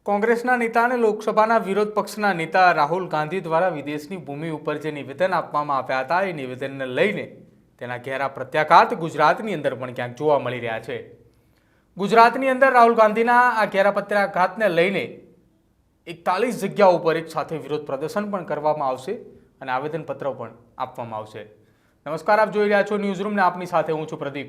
કોંગ્રેસના નેતા અને લોકસભાના વિરોધ પક્ષના નેતા રાહુલ ગાંધી દ્વારા વિદેશની ભૂમિ ઉપર જે નિવેદન આપવામાં આવ્યા હતા એ નિવેદનને લઈને તેના ઘેરા પ્રત્યાઘાત ગુજરાતની અંદર પણ ક્યાંક જોવા મળી રહ્યા છે। ગુજરાતની અંદર રાહુલ ગાંધીના આ ઘેરા પ્રત્યાઘાતને લઈને 41 જગ્યાઓ ઉપર એક સાથે વિરોધ પ્રદર્શન પણ કરવામાં આવશે અને આવેદનપત્ર પણ આપવામાં આવશે। નમસ્કાર, આપ જોઈ રહ્યા છો ન્યૂઝરૂમ ને આપની સાથે હું છું પ્રદીપ।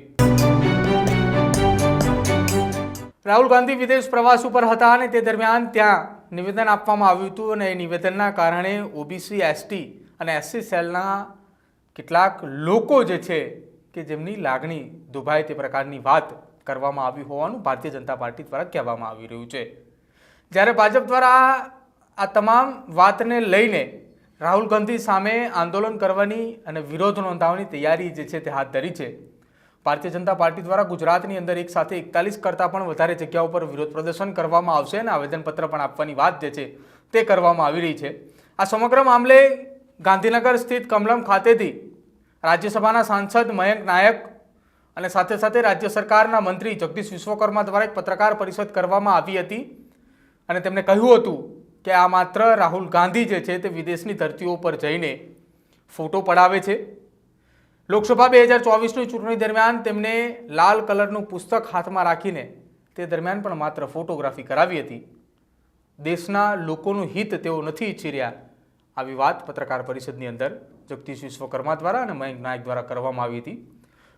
રાહુલ ગાંધી વિદેશ પ્રવાસ ઉપર હતા અને તે દરમિયાન ત્યાં નિવેદન આપવામાં આવ્યું હતું અને એ નિવેદનના કારણે ઓબીસી, એસટી અને એસસી સેલના કેટલાક લોકો જે છે કે જેમની લાગણી દુભાય તે પ્રકારની વાત કરવામાં આવી હોવાનું ભારતીય જનતા પાર્ટી દ્વારા કહેવામાં આવી રહ્યું છે। જ્યારે ભાજપ દ્વારા આ તમામ વાતને લઈને રાહુલ ગાંધી સામે આંદોલન કરવાની અને વિરોધ નોંધાવવાની તૈયારી જે છે તે હાથ ધરી છે। ભારતીય જનતા પાર્ટી દ્વારા ગુજરાતની અંદર એક સાથે 41 કરતાં પણ વધારે જગ્યાઓ પર વિરોધ પ્રદર્શન કરવામાં આવશે અને આવેદનપત્ર પણ આપવાની વાત જે છે તે કરવામાં આવી રહી છે। આ સમગ્ર મામલે ગાંધીનગર સ્થિત કમલમ ખાતેથી રાજ્યસભાના સાંસદ મયંક નાયક અને સાથે સાથે રાજ્ય સરકારના મંત્રી જગદીશ વિશ્વકર્મા દ્વારા એક પત્રકાર પરિષદ કરવામાં આવી હતી અને તેમણે કહ્યું હતું કે આ માત્ર રાહુલ ગાંધી જે છે તે વિદેશની ધરતીઓ પર જઈને ફોટો પડાવે છે। લોકસભા 2024ની ચૂંટણી દરમિયાન તેમને લાલ કલરનું પુસ્તક હાથમાં રાખીને તે દરમિયાન પણ માત્ર ફોટોગ્રાફી કરાવી હતી। દેશના લોકોનું હિત તેઓ નથી ઈચ્છી રહ્યા, આવી વાત પત્રકાર પરિષદની અંદર જગદીશ વિશ્વકર્મા દ્વારા અને મયંક નાયક દ્વારા કરવામાં આવી હતી।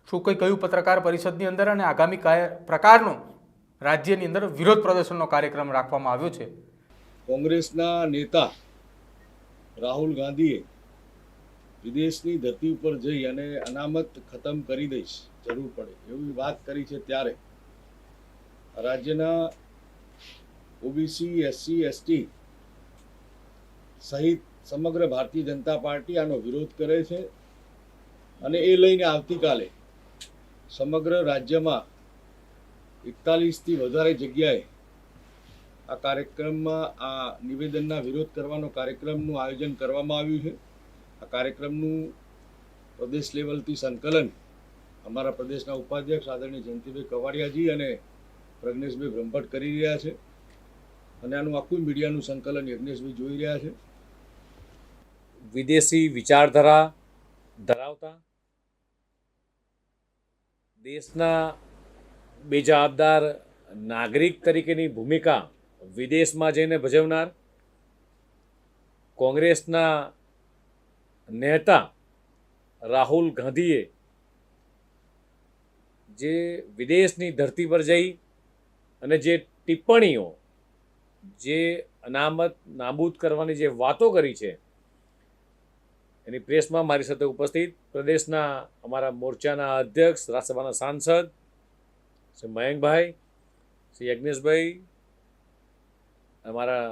શું કંઈ કહ્યું પત્રકાર પરિષદની અંદર અને આગામી કયા પ્રકારનો રાજ્યની અંદર વિરોધ પ્રદર્શનનો કાર્યક્રમ રાખવામાં આવ્યો છે? કોંગ્રેસના નેતા રાહુલ ગાંધીએ વિદેશની ધરતી ઉપર જઈ અને અનામત ખતમ કરી દઈશ જરૂર પડે એવી વાત કરી છે, ત્યારે રાજ્યના ઓબીસી, એસસી, એસટી સહિત સમગ્ર ભારતીય જનતા પાર્ટી આનો વિરોધ કરે છે અને એ લઈને આવતીકાલે સમગ્ર રાજ્યમાં 41થી વધારે જગ્યાએ આ કાર્યક્રમમાં આ નિવેદનના વિરોધ કરવાનો કાર્યક્રમનું આયોજન કરવામાં આવ્યું છે। આ કાર્યક્રમનું પ્રદેશ લેવલથી સંકલન અમારા પ્રદેશના ઉપાધ્યક્ષ આદરણીય જયંતિભાઈ કવાડિયાજી અને પ્રજ્ઞેશભાઈ બ્રહ્મભટ્ટ કરી રહ્યા છે અને આનું આખું મીડિયાનું સંકલન યજ્ઞેશભાઈ જોઈ રહ્યા છે। વિદેશી વિચારધારા ધરાવતા દેશના બેજવાબદાર નાગરિક તરીકેની ભૂમિકા વિદેશમાં જઈને ભજવનાર કોંગ્રેસના નેતા રાહુલ ગાંધીએ જે વિદેશની ધરતી પર જઈ અને જે ટિપ્પણીઓ, જે અનામત નાબૂદ કરવાની જે વાતો કરી છે એની પ્રેસમાં મારી સાથે ઉપસ્થિત પ્રદેશના અમારા મોરચાના અધ્યક્ષ, રાજ્યસભાના સાંસદ શ્રી મયંકભાઈ, શ્રી યજ્ઞેશભાઈ, અમારા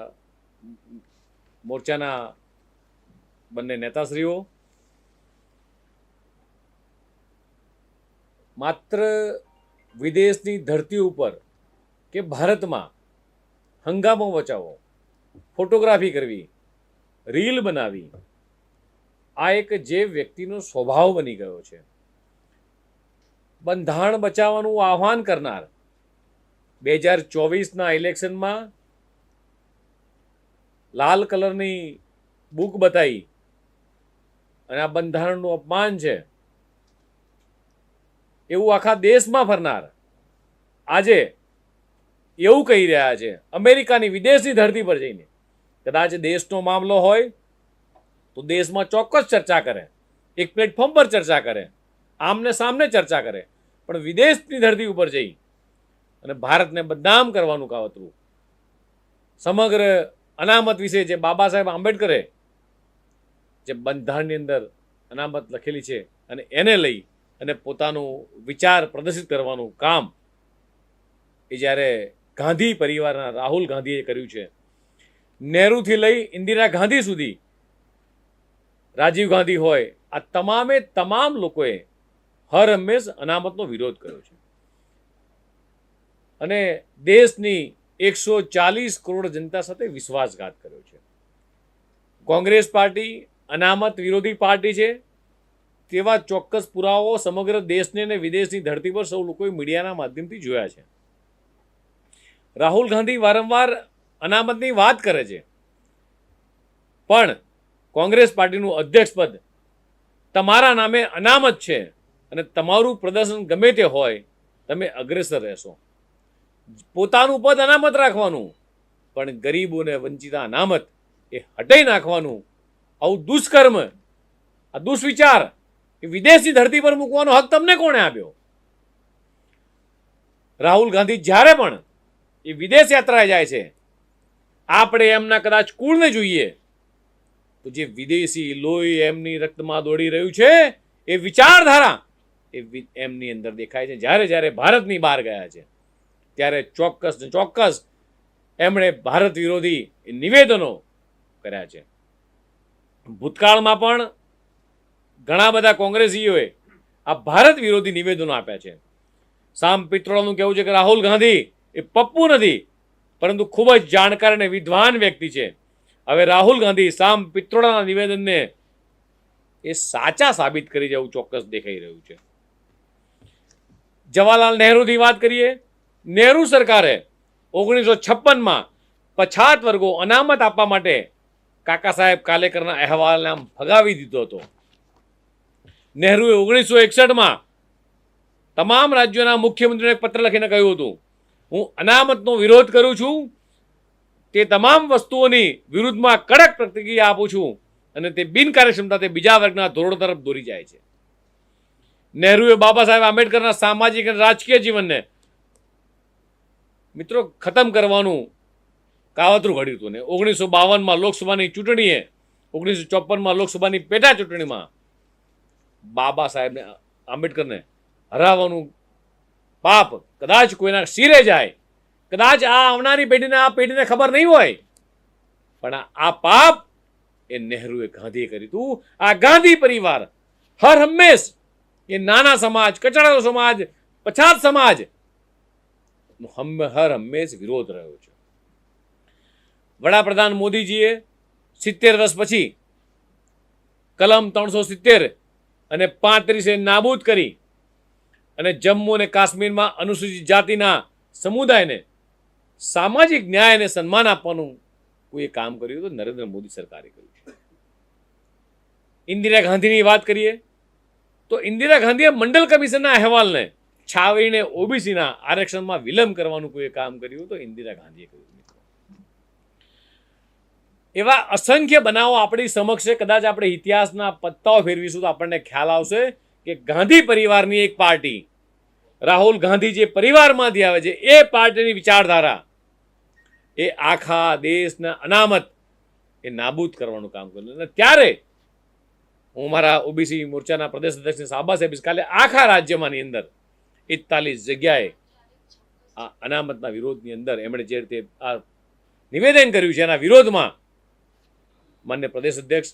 મોરચાના બંને નેતાશ્રીઓ માત્ર વિદેશની ધરતી ઉપર કે ભારતમાં હંગામો મચાવવો, ફોટોગ્રાફી કરવી, રીલ બનાવી, આ એક જે વ્યક્તિનો સ્વભાવ બની ગયો છે, બંધારણ બચાવવાનું આહ્વાન કરનાર 2024ના ઇલેક્શનમાં લાલ કલરની બુક બતાવી અને આ બંધારણનું અપમાન છે એવું આખા દેશમાં ફરનાર આજે એવું કહી રહ્યા છે અમેરિકાની વિદેશની ધરતી પર જઈને। કદાચ દેશનો મામલો હોય તો દેશમાં ચોક્કસ ચર્ચા કરે, એક પ્લેટફોર્મ પર ચર્ચા કરે, આમને સામને ચર્ચા કરે, પણ વિદેશની ધરતી ઉપર જઈ અને ભારતને બદનામ કરવાનું કાવતરું, સમગ્ર અનામત વિશે જે બાબા સાહેબ આંબેડકરે જે બંધારણની અંદર અનામત લખેલી છે અને એને લઈ અને પોતાનું વિચાર પ્રદર્શિત કરવાનું કામ એ જ્યારે ગાંધી પરિવારના રાહુલ ગાંધીએ કર્યું છે, નહેરુથી લઈ ઇન્દિરા ગાંધી સુધી, રાજીવ ગાંધી હોય, આ તમામ લોકોએ હર હંમેશ અનામતનો વિરોધ કર્યો છે અને દેશની 140 કરોડ જનતા સાથે વિશ્વાસઘાત કર્યો છે। કોંગ્રેસ પાર્ટી અનામત વિરોધી પાર્ટી છે તેવા ચોક્કસ પુરાવાઓ સમગ્ર દેશને અને વિદેશની ધરતી પર સૌ લોકોએ મીડિયાના માધ્યમથી જોયા છે। રાહુલ ગાંધી વારંવાર અનામતની વાત કરે છે, પણ કોંગ્રેસ પાર્ટીનું અધ્યક્ષપદ તમારા નામે અનામત છે અને તમારું પ્રદર્શન ગમે તે હોય, તમે અગ્રેસર રહેશો. પોતાનું પદ અનામત રાખવાનું, પણ ગરીબોને વંચિતા અનામત એ હટાઈ નાખવાનું, આવું દુષ્કર્મ, આ દુષ્વિચાર એ વિદેશની ધરતી પર મૂકવાનો હક તમને કોણે આપ્યો? રાહુલ ગાંધી જ્યારે પણ એ વિદેશ યાત્રાએ જાય છે, આપણે એમના કદાચ કુળને જોઈએ તો જે વિદેશી લોહી એમની રક્તમાં દોડી રહ્યું છે એ વિચારધારા એમની અંદર દેખાય છે. જ્યારે જ્યારે ભારતની બહાર ગયા છે ત્યારે ચોક્કસ ને ચોક્કસ એમણે ભારત વિરોધી નિવેદનો કર્યા છે. ભૂતકાળમાં પણ ઘણા બધા કોંગ્રેસીઓએ આ ભારત વિરોધી નિવેદનો આપ્યા છે. સામ પિત્રોડાનું કહેવું છે કે રાહુલ ગાંધી એ પપ્પુ નથી, પરંતુ ખૂબ જ જાણકાર અને વિદ્વાન વ્યક્તિ છે. હવે રાહુલ ગાંધી સામ પિત્રોડાના નિવેદનને એ સાચા સાબિત કરી જવું ચોક્કસ દેખાઈ રહ્યું છે. જવાહરલાલ નહેરુની વાત કરીએ. નહેરુ સરકારે 1956માં પછાત વર્ગો અનામત આપવા માટે કાકા સાહેબ કાલેકરના અહેવાલને આમ ફગાવી દીધો હતો. નહેરુએ 1961માં તમામ રાજ્યોના મુખ્યમંત્રીને એક પત્ર લખીને કહ્યું હતું, હું અનામતનો વિરોધ કરું છું, તે તમામ વસ્તુઓની વિરુદ્ધમાં કડક પ્રતિક્રિયા આપું છું અને તે બિનકાર્યક્ષમતા તે બીજા વર્ગના ધોરણો તરફ દોરી જાય છે. નહેરુએ બાબા સાહેબ આંબેડકરના સામાજિક અને રાજકીય જીવનને મિત્રો ખતમ કરવાનું કાવતરું ઘડ્યું હતું ને 1952માં લોકસભાની ચૂંટણીએ 1954માં લોકસભાની પેટા ચૂંટણીમાં બાબા સાહેબને આંબેડકરને હરાવવાનું પાપ કદાચ કોઈના શિરે જાય, કદાચ આ આવનારી પેઢીને ખબર નહીં હોય, પણ આ પાપ એ નહેરુએ ગાંધીએ કર્યું હતું. આ ગાંધી પરિવાર હર હંમેશ એ નાના સમાજ, કચડાનો સમાજ, પછાત સમાજ હર હંમેશ વિરોધ રહ્યો છે. વડાપ્રધાન મોદીજીએ 70 વર્ષ પછી કલમ 370 અને 35 નાબૂદ કરી અને જમ્મુ અને કાશ્મીરમાં અનુસૂચિત જાતિના સમુદાયને સામાજિક ન્યાય અને સન્માન આપવાનું કોઈ કામ કર્યું તો નરેન્દ્ર મોદી સરકારે કર્યું છે. ઇન્દિરા ગાંધીની વાત કરીએ તો ઇન્દિરા ગાંધીએ મંડલ કમિશનના અહેવાલને છાવરીને ઓબીસીના આરક્ષણમાં વિલંબ કરવાનું કોઈ કામ કર્યું તો ઇન્દિરા ગાંધીએ કર્યું. એવા અસંખ્ય બનાવો આપણી સમક્ષ છે. કદાચ આપણે ઇતિહાસના પત્તાઓ ફેરવીશું તો આપણને ખ્યાલ આવશે કે ગાંધી પરિવારની એક પાર્ટી, રાહુલ ગાંધી જે પરિવારમાંથી આવે છે, એ પાર્ટીની વિચારધારા એ આખા દેશના અનામત એ નાબૂદ કરવાનું કામ કર્યું. અને ત્યારે હું મારા ઓબીસી મોરચાના પ્રદેશ અધ્યક્ષને શાબાશ આપીશ. કાલે આખા રાજ્યમાંની અંદર 41 જગ્યાએ આ અનામતના વિરોધની અંદર એમણે જે રીતે આ નિવેદન કર્યું છે એના વિરોધમાં માન્ય પ્રદેશ અધ્યક્ષ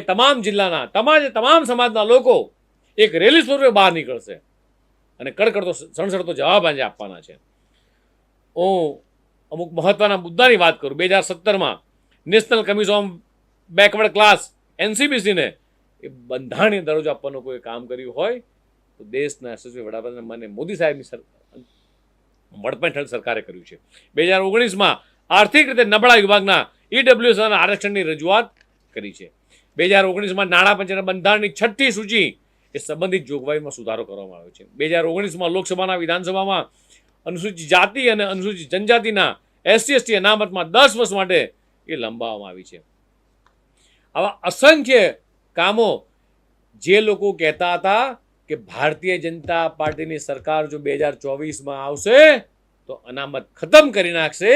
તમામ જિલ્લાના તમામ સમાજના લોકો એક રેલી સ્વરૂપે બહાર નીકળશે અને કડકડતો સણસણતો જવાબ આજે આપવાના છે. હું અમુક મહત્વના મુદ્દાની વાત કરું. 2017માં national commission on backward class એનસીબીસીને એ બંધારણીય દરજ્જો આપવાનું કોઈ કામ કર્યું હોય તો દેશના યશસ્વી વડાપ્રધાન માન્ય મોદી સાહેબની વડપણ હેઠળ સરકારે કર્યું છે. 2019માં આર્થિક રીતે નબળા વિભાગના ઈડબ્લ્યુએસ આરક્ષણની રજૂઆત કરી છે. 2019માં નાણાં પંચના બંધારણની 6ઠ્ઠી સૂચિ એ સંબંધિત જોગવાઈમાં સુધારો કરવામાં આવ્યો છે. 2019માં લોકસભાના વિધાનસભામાં અનુસૂચિત જાતિ અને અનુસૂચિત જનજાતિના SC/ST અનામતમાં 10 વર્ષ માટે એ લંબાવવામાં આવી છે. આવા અસંખ્ય કામો જે લોકો કહેતા હતા કે ભારતીય જનતા પાર્ટીની સરકાર જો 2024માં આવશે તો અનામત ખતમ કરી નાખશે,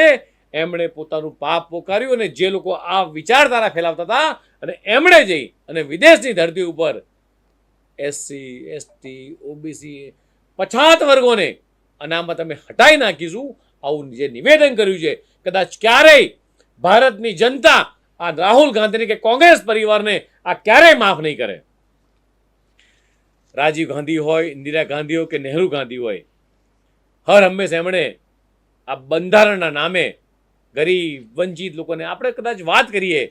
એમણે પોતાનું પાપ પોકાર્યું અને જે લોકો આ વિચારધારા ફેલાવતા હતા અને એમણે જઈ અને વિદેશની ધરતી ઉપર SC, ST, OBC પછાત વર્ગોને અનામત અમે હટાવી નાખીશું આવું જે નિવેદન કર્યું છે, કદાચ ક્યારેય ભારતની જનતા આ રાહુલ ગાંધીને કે કોંગ્રેસ પરિવારને આ ક્યારેય માફ નહીં કરે. રાજીવ ગાંધી હોય, ઇન્દિરા ગાંધી હોય કે નહેરુ ગાંધી હોય, હર હંમેશ એમણે આ બંધારણના નામે ગરીબ વંચિત લોકોને, આપણે કદાચ વાત કરીએ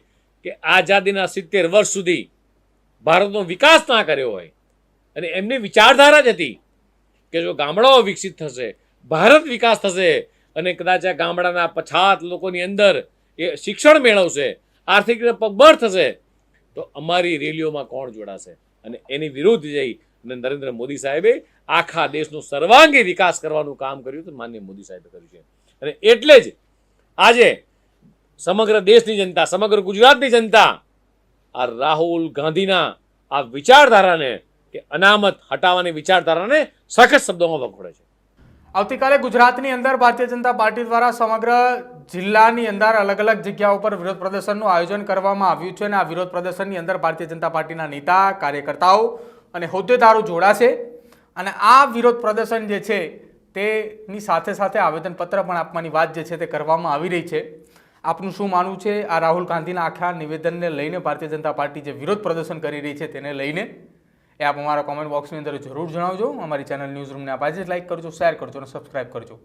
કે આઝાદીના 70 વર્ષ સુધી ભારતનો વિકાસ ના કર્યો હોય અને એમની વિચારધારા જ હતી કે જો ગામડાઓ વિકસિત થશે, ભારત વિકાસ થશે, અને કદાચ આ ગામડાના પછાત લોકોની અંદર એ શિક્ષણ મેળવશે, આર્થિક રીતે પગભર થશે, તો અમારી રેલીઓમાં કોણ જોડાશે? અને એની વિરુદ્ધ જઈ અને નરેન્દ્ર મોદી સાહેબે આખા દેશનો સર્વાંગી વિકાસ કરવાનું કામ કર્યું તો માનનીય મોદી સાહેબે કર્યું છે. અને એટલે જ આજે સમગ્ર દેશની જનતા, સમગ્ર ગુજરાતની જનતા આ રાહુલ ગાંધીના આ વિચારધારાને કે અનામત હટાવવાની વિચારધારાને સખત શબ્દોમાં વખોડે છે. આવતીકાલે ગુજરાતની અંદર ભારતીય જનતા પાર્ટી દ્વારા સમગ્ર જિલ્લાની અંદર અલગ અલગ જગ્યાઓ પર વિરોધ પ્રદર્શનનું આયોજન કરવામાં આવ્યું છે અને આ વિરોધ પ્રદર્શનની અંદર ભારતીય જનતા પાર્ટીના નેતા, કાર્યકર્તાઓ અને હોદ્દેદારો જોડાશે અને આ વિરોધ પ્રદર્શન જે છે તેની સાથે સાથે આવેદનપત્ર પણ આપવાની વાત જે છે તે કરવામાં આવી રહી છે. આપનું શું માનવું છે આ રાહુલ ગાંધીના આખા નિવેદનને લઈને? ભારતીય જનતા પાર્ટી જે વિરોધ પ્રદર્શન કરી રહી છે તેને લઈને એ આપ અમારા કોમેન્ટ બોક્સની અંદર જરૂર જણાવજો. અમારી ચેનલ ન્યૂઝ રૂમને આપ આજે જ લાઈક કરજો, શેર કરજો અને સબસ્ક્રાઈબ કરજો.